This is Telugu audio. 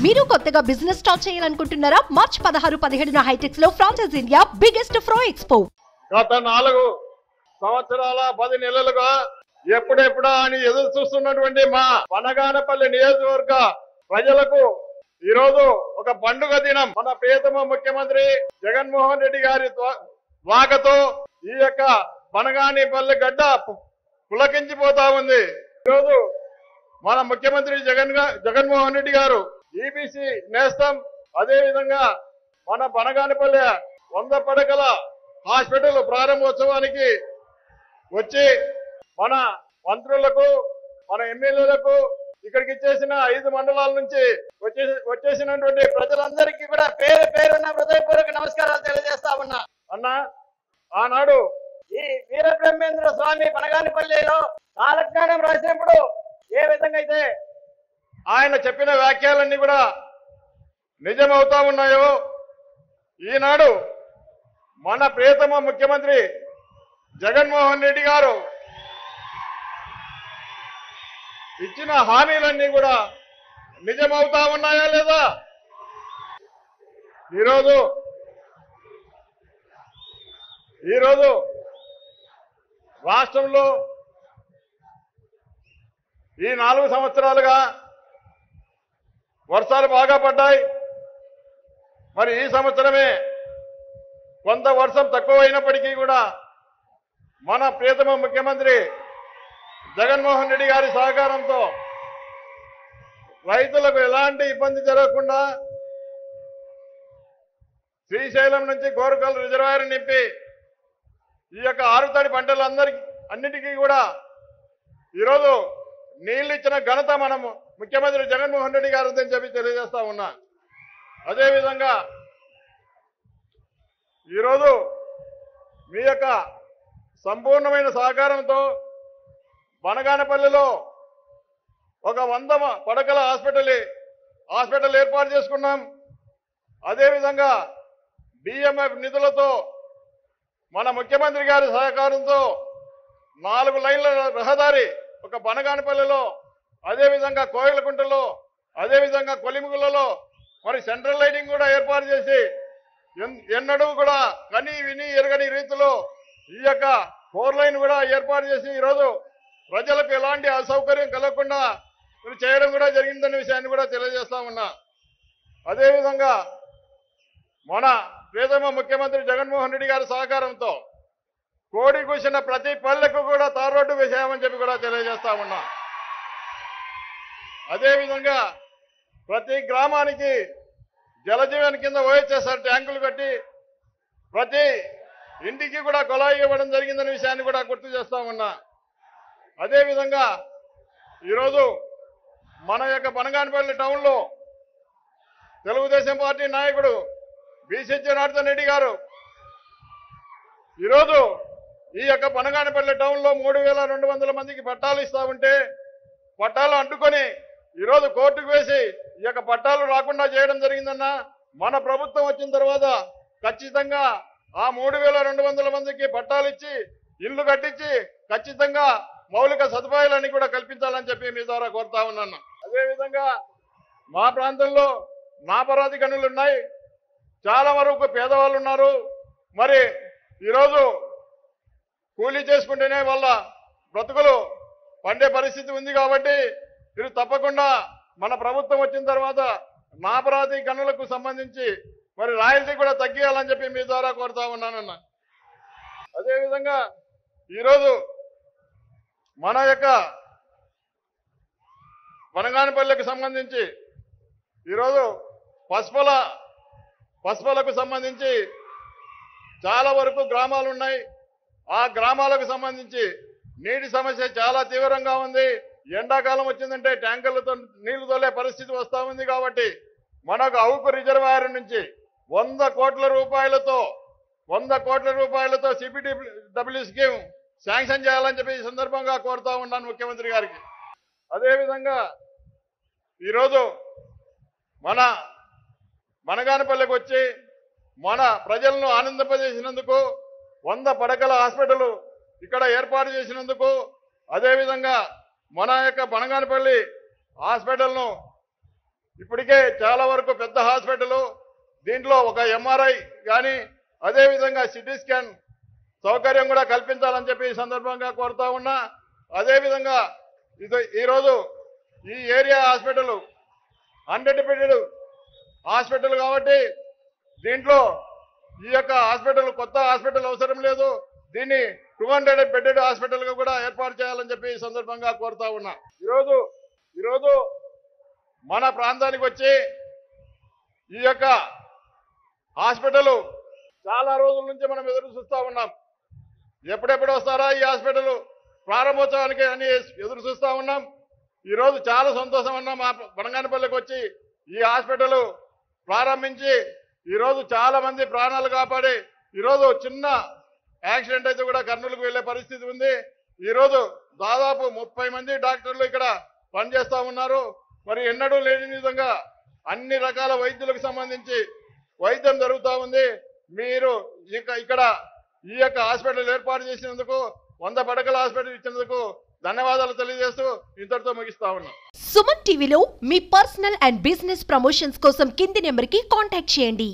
మీరు కొత్తగా బిజినెస్ స్టార్ట్ చేయాలనుకుంటున్నారా? మార్చ్ 16-17 హైటెక్స్ లో ఫ్రాన్సెస్ ఇండియా బిగ్గెస్ట్ ఫ్రో ఎక్స్పో. గత 4 సంవత్సరాల 10 నెలలుగా ఎప్పుడెప్పుడా అని ఎదురు చూస్తున్నటువంటి మా బనగానపల్లి నియోజకవర్గ ప్రజలకు ఈరోజు ఒక పండుగ దినం. మన ప్రియతమ ముఖ్యమంత్రి జగన్మోహన్ రెడ్డి గారి వాకతో ఈ యొక్క బనగానపల్లి గడ్డ పులకించిపోతా ఉంది. ఈరోజు మన ముఖ్యమంత్రి జగన్మోహన్ రెడ్డి గారు ఈబీసీ నేస్తం, అదే విధంగా మన బనగానపల్లి 100 పడకల హాస్పిటల్ ప్రారంభోత్సవానికి వచ్చి మన మంత్రులకు, మన ఎమ్మెల్యేలకు, ఇక్కడికి ఇచ్చేసిన 5 మండలాల నుంచి వచ్చేసినటువంటి ప్రజలందరికీ కూడా పేరు పేరున హృదయపూర్వక నమస్కారాలు తెలియజేస్తా ఉన్నా. అన్నా, ఆనాడు ఈ వీరబ్రహ్మేంద్ర స్వామి బనగానపల్లిలో కాలజ్ఞానం రాసినప్పుడు ఏ విధంగా అయితే ఆయన చెప్పిన వ్యాఖ్యలన్నీ కూడా నిజమవుతా ఉన్నాయో, ఈనాడు మన ప్రియతమ ముఖ్యమంత్రి జగన్మోహన్ రెడ్డి గారు ఇచ్చిన హామీలన్నీ కూడా నిజమవుతా ఉన్నాయా లేదా? ఈరోజు రాష్ట్రంలో ఈ 4 సంవత్సరాలుగా వర్షాలు బాగా పడ్డాయి. మరి ఈ సంవత్సరమే కొంత వర్షం తక్కువైనప్పటికీ కూడా మన ప్రియతమ ముఖ్యమంత్రి జగన్మోహన్ రెడ్డి గారి సహకారంతో రైతులకు ఎలాంటి ఇబ్బంది జరగకుండా శ్రీశైలం నుంచి కోరుకల్ రిజర్వాయర్ నింపి ఈ యొక్క ఆరుతడి అన్నిటికీ కూడా ఈరోజు నీళ్లు ఇచ్చిన ఘనత మనము ముఖ్యమంత్రి జగన్మోహన్ రెడ్డి గారు అని చెప్పి తెలియజేస్తా ఉన్నా. అదేవిధంగా ఈరోజు మీ యొక్క సంపూర్ణమైన సహకారంతో బనగానపల్లిలో ఒక 100 పడకల హాస్పిటల్ ఏర్పాటు చేసుకున్నాం. అదేవిధంగా డిఎంఎఫ్ నిధులతో మన ముఖ్యమంత్రి గారి సహకారంతో 4 లైన్ల రహదారి ఒక బనగానపల్లిలో, అదేవిధంగా కోయిలకుంటలో, అదేవిధంగా కొలిముగులలో మరి సెంట్రల్ లైటింగ్ కూడా ఏర్పాటు చేసి ఎన్నడూ కూడా కని విని ఎరగని రీతిలో ఈ యొక్క 4 లైన్ కూడా ఏర్పాటు చేసి ఈరోజు ప్రజలకు ఎలాంటి అసౌకర్యం కలగకుండా చేయడం కూడా జరిగిందనే విషయాన్ని కూడా తెలియజేస్తా ఉన్నా. అదేవిధంగా మన ప్రియతమ ముఖ్యమంత్రి జగన్మోహన్ రెడ్డి గారి సహకారంతో కోడి కూసిన ప్రతి పల్లెకు కూడా తార్ రోడ్డు వేసామని చెప్పి కూడా తెలియజేస్తా ఉన్నా. అదేవిధంగా ప్రతి గ్రామానికి జలజీవన్ కింద ఓహెచ్ఎస్ఆర్ ట్యాంకులు కట్టి ప్రతి ఇంటికి కూడా కొలాయి ఇవ్వడం జరిగిందనే విషయాన్ని కూడా గుర్తు చేస్తా ఉన్నా. అదేవిధంగా ఈరోజు మన యొక్క బనగానపల్లి టౌన్లో తెలుగుదేశం పార్టీ నాయకుడు బీసీ జనార్దన్ రెడ్డి గారు ఈరోజు ఈ యొక్క బనగానపల్లి టౌన్లో 3200 మందికి పట్టాలు ఇస్తా ఉంటే పట్టాలు అడ్డుకొని ఈరోజు కోర్టుకు వేసి ఈ యొక్క పట్టాలు రాకుండా చేయడం జరిగిందన్న. మన ప్రభుత్వం వచ్చిన తర్వాత ఖచ్చితంగా ఆ 3200 మందికి పట్టాలు ఇచ్చి ఇల్లు కట్టించి ఖచ్చితంగా మౌలిక సదుపాయాలన్నీ కూడా కల్పించాలని చెప్పి మీ ద్వారా కోరుతా ఉన్నాను. అదేవిధంగా మా ప్రాంతంలో నాపరాతి గనులు ఉన్నాయి, చాలా వరకు పేదవాళ్ళు ఉన్నారు. మరి ఈరోజు కూలీ చేసుకుంటేనే వాళ్ళ బ్రతుకులు పండే పరిస్థితి ఉంది. కాబట్టి మీరు తప్పకుండా మన ప్రభుత్వం వచ్చిన తర్వాత నాపరాతి గనులకు సంబంధించి మరి రాయల్టీ కూడా తగ్గియాలని చెప్పి మీ ద్వారా కోరుతా ఉన్నానన్న. అదేవిధంగా ఈరోజు మన యొక్క బనగానపల్లికి సంబంధించి ఈరోజు పసుపలకు సంబంధించి చాలా వరకు గ్రామాలు ఉన్నాయి. ఆ గ్రామాలకు సంబంధించి నీటి సమస్య చాలా తీవ్రంగా ఉంది. ఎండాకాలం వచ్చిందంటే ట్యాంకర్లతో నీళ్లు తోలే పరిస్థితి వస్తూ ఉంది. కాబట్టి మనకు అవుకు రిజర్వాయర్ నుంచి 100 కోట్ల రూపాయలతో సిపిటిడబ్ల్యూ స్కీమ్ శాంక్షన్ చేయాలని చెప్పి ఈ సందర్భంగా కోరుతా ఉన్నాను ముఖ్యమంత్రి గారికి. అదేవిధంగా ఈరోజు మన బనగానపల్లికి వచ్చి మన ప్రజలను ఆనందింపజేసినందుకు 100 పడకల హాస్పిటల్ ఇక్కడ ఏర్పాటు చేసినందుకు, అదేవిధంగా మన యొక్క బనగానపల్లి హాస్పిటల్ను ఇప్పటికే చాలా వరకు పెద్ద హాస్పిటల్, దీంట్లో ఒక ఎంఆర్ఐ కానీ అదేవిధంగా సిటీ స్కాన్ సౌకర్యం కూడా కల్పించాలని చెప్పి ఈ సందర్భంగా కోరుతా ఉన్నా. అదేవిధంగా ఈరోజు ఈ ఏరియా హాస్పిటల్ 100 బెడెడ్ హాస్పిటల్ కాబట్టి దీంట్లో ఈ యొక్క హాస్పిటల్ కొత్త హాస్పిటల్ అవసరం లేదు, దీన్ని 200 బెడెడ్ హాస్పిటల్ గా కూడా ఏర్పాటు చేయాలని చెప్పి ఈ సందర్భంగా కోరుతా ఉన్నా. ఈరోజు మన ప్రాంతానికి వచ్చి ఈ యొక్క హాస్పిటల్ చాలా రోజుల నుంచి మనం ఎదురు చూస్తా ఉన్నాం. ఎప్పుడెప్పుడు వస్తారా ఈ హాస్పిటల్ ప్రారంభోత్సవానికి అని ఎదురు చూస్తా ఉన్నాం. ఈరోజు చాలా సంతోషం అన్నా మా బనగానపల్లికి వచ్చి ఈ హాస్పిటల్ ప్రారంభించి ఈరోజు చాలా మంది ప్రాణాలు కాపాడి ఈరోజు చిన్న యాక్సిడెంట్ అయితే కూడా కర్నూలుకు వెళ్లే పరిస్థితి ఉంది. ఈరోజు దాదాపు 30 మంది డాక్టర్లు ఇక్కడ పనిచేస్తా ఉన్నారు. మరి ఎన్నడూ లేని విధంగా అన్ని రకాల వైద్యులకు సంబంధించి వైద్యం జరుగుతూ ఉంది. మీరు ఇక్కడ ఈ యొక్క హాస్పిటల్ ఏర్పాటు చేసినందుకు 100 పడకల హాస్పిటల్ ఇచ్చినందుకు ధన్యవాదాలు తెలియజేస్తూ ఇంతటితో ముగిస్తా ఉన్నాం. సుమన్ టీవీలో మీ పర్సనల్ అండ్ బిజినెస్ ప్రమోషన్స్ కోసం కింది నెంబర్కి కాంటాక్ట్ చేయండి.